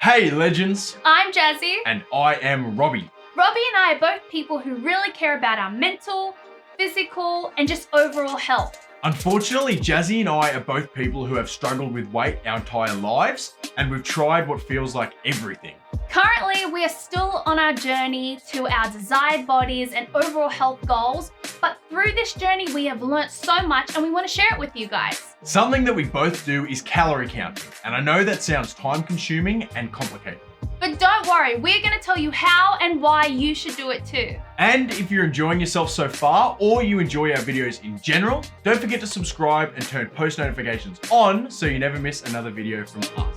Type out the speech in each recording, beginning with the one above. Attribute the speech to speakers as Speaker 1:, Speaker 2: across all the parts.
Speaker 1: Hey legends!
Speaker 2: I'm Jazzy.
Speaker 1: And I am Robbie.
Speaker 2: Robbie and I are both people who really care about our mental, physical, and just overall health.
Speaker 1: Unfortunately, Jazzy and I are both people who have struggled with weight our entire lives, and we've tried what feels like everything.
Speaker 2: Currently, we are still on our journey to our desired bodies and overall health goals, but through this journey, we have learnt so much and we want to share it with you guys.
Speaker 1: Something that we both do is calorie counting, and I know that sounds time-consuming and complicated.
Speaker 2: But don't worry, we're going to tell you how and why you should do it too.
Speaker 1: And if you're enjoying yourself so far, or you enjoy our videos in general, don't forget to subscribe and turn post notifications on so you never miss another video from us.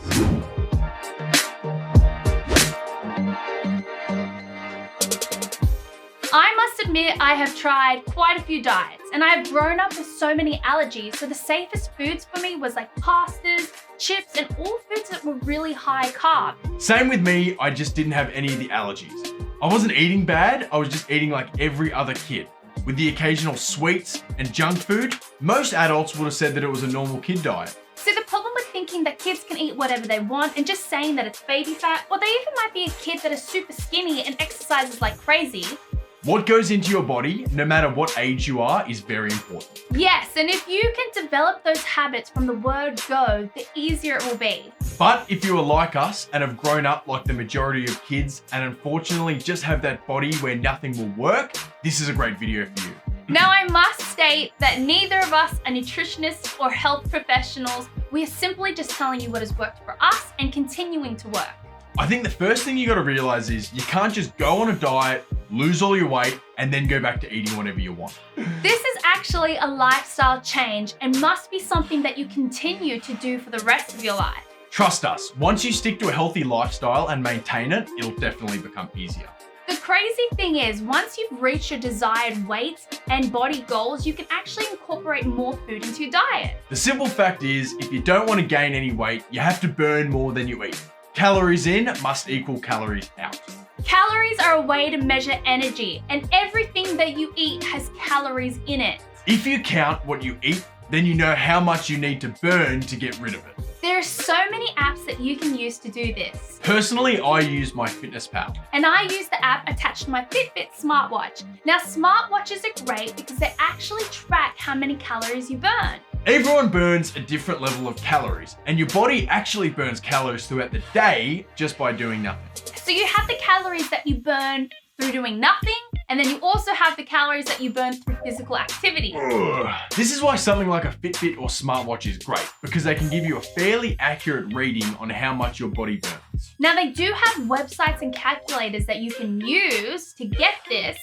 Speaker 2: I must admit I have tried quite a few diets and I have grown up with so many allergies, so the safest foods for me was like pastas, chips, and all foods that were really high carb.
Speaker 1: Same with me, I just didn't have any of the allergies. I wasn't eating bad, I was just eating like every other kid. With the occasional sweets and junk food, most adults would have said that it was a normal kid diet.
Speaker 2: So the problem with thinking that kids can eat whatever they want and just saying that it's baby fat, or they even might be a kid that is super skinny and exercises like crazy.
Speaker 1: What goes into your body, no matter what age you are, is very important.
Speaker 2: Yes, and if you can develop those habits from the word go, the easier it will be.
Speaker 1: But if you are like us and have grown up like the majority of kids and unfortunately just have that body where nothing will work, this is a great video for you.
Speaker 2: Now I must state that neither of us are nutritionists or health professionals. We are simply just telling you what has worked for us and continuing to work.
Speaker 1: I think the first thing you gotta realize is you can't just go on a diet, lose all your weight, and then go back to eating whatever you want.
Speaker 2: This is actually a lifestyle change and must be something that you continue to do for the rest of your life.
Speaker 1: Trust us, once you stick to a healthy lifestyle and maintain it, it'll definitely become easier.
Speaker 2: The crazy thing is, once you've reached your desired weight and body goals, you can actually incorporate more food into your diet.
Speaker 1: The simple fact is, if you don't want to gain any weight, you have to burn more than you eat. Calories in must equal calories out.
Speaker 2: Calories are a way to measure energy, and everything that you eat has calories in it.
Speaker 1: If you count what you eat, then you know how much you need to burn to get rid of it.
Speaker 2: There are so many apps that you can use to do this.
Speaker 1: Personally, I use MyFitnessPal.
Speaker 2: And I use the app attached to my Fitbit smartwatch. Now, smartwatches are great because they actually track how many calories you burn.
Speaker 1: Everyone burns a different level of calories, and your body actually burns calories throughout the day just by doing nothing.
Speaker 2: So you have the calories that you burn through doing nothing, and then you also have the calories that you burn through physical activity.
Speaker 1: This is why something like a Fitbit or smartwatch is great, because they can give you a fairly accurate reading on how much your body burns.
Speaker 2: Now, they do have websites and calculators that you can use to get this,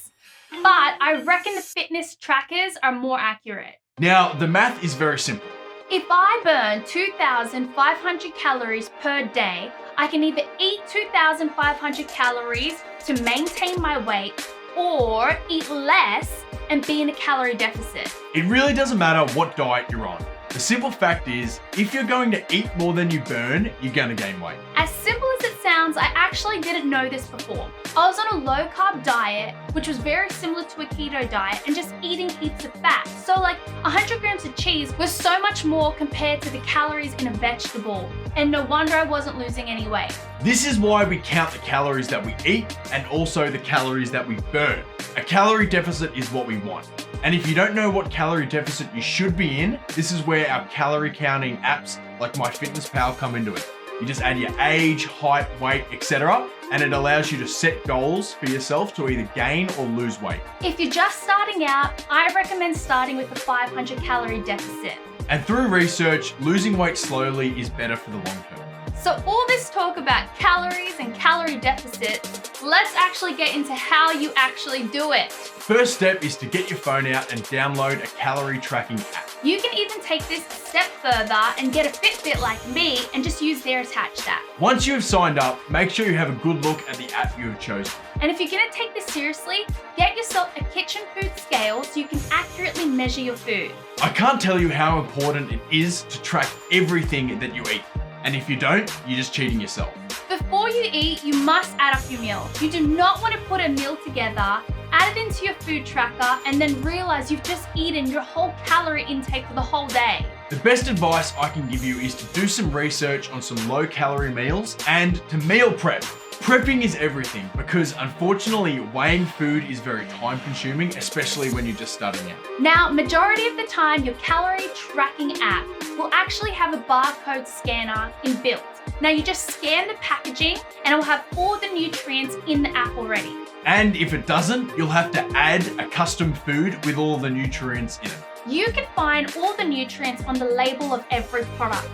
Speaker 2: but I reckon the fitness trackers are more accurate.
Speaker 1: Now, the math is very simple.
Speaker 2: If I burn 2,500 calories per day, I can either eat 2,500 calories to maintain my weight or eat less and be in a calorie deficit.
Speaker 1: It really doesn't matter what diet you're on. The simple fact is, if you're going to eat more than you burn, you're gonna gain weight.
Speaker 2: As simple as it sounds, I actually didn't know this before. I was on a low carb diet, which was very similar to a keto diet, and just eating heaps of fat. So like 100 grams of cheese was so much more compared to the calories in a vegetable. And no wonder I wasn't losing any weight.
Speaker 1: This is why we count the calories that we eat and also the calories that we burn. A calorie deficit is what we want. And if you don't know what calorie deficit you should be in, this is where our calorie counting apps like MyFitnessPal come into it. You just add your age, height, weight, etc. and it allows you to set goals for yourself to either gain or lose weight.
Speaker 2: If you're just starting out, I recommend starting with a 500 calorie deficit.
Speaker 1: And through research, losing weight slowly is better for the long term.
Speaker 2: So all this talk about calories and calorie deficits, let's actually get into how you actually do it.
Speaker 1: First step is to get your phone out and download a calorie tracking app.
Speaker 2: You can even take this a step further and get a Fitbit like me and just use their attached app.
Speaker 1: Once you have signed up, make sure you have a good look at the app you have chosen.
Speaker 2: And if you're gonna take this seriously, get yourself a kitchen food scale so you can accurately measure your food.
Speaker 1: I can't tell you how important it is to track everything that you eat. And if you don't, you're just cheating yourself.
Speaker 2: Before you eat, you must add up your meal. You do not want to put a meal together, add it into your food tracker, and then realize you've just eaten your whole calorie intake for the whole day.
Speaker 1: The best advice I can give you is to do some research on some low calorie meals and to meal prep. Prepping is everything because unfortunately weighing food is very time consuming, especially when you're just starting out.
Speaker 2: Now, majority of the time, your calorie tracking app will actually have a barcode scanner inbuilt. Now you just scan the packaging and it will have all the nutrients in the app already.
Speaker 1: And if it doesn't, you'll have to add a custom food with all the nutrients in it.
Speaker 2: You can find all the nutrients on the label of every product.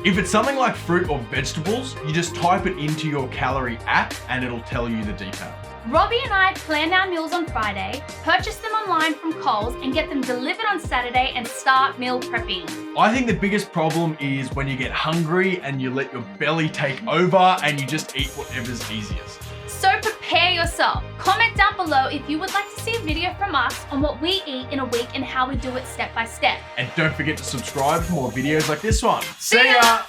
Speaker 1: If it's something like fruit or vegetables, you just type it into your calorie app and it'll tell you the details.
Speaker 2: Robbie and I plan our meals on Friday, purchase them online from Coles and get them delivered on Saturday and start meal prepping.
Speaker 1: I think the biggest problem is when you get hungry and you let your belly take over and you just eat whatever's easiest.
Speaker 2: So prepare yourself. Comment down below if you would like to see a video from us on what we eat in a week and how we do it step by step.
Speaker 1: And don't forget to subscribe for more videos like this one.
Speaker 2: See ya!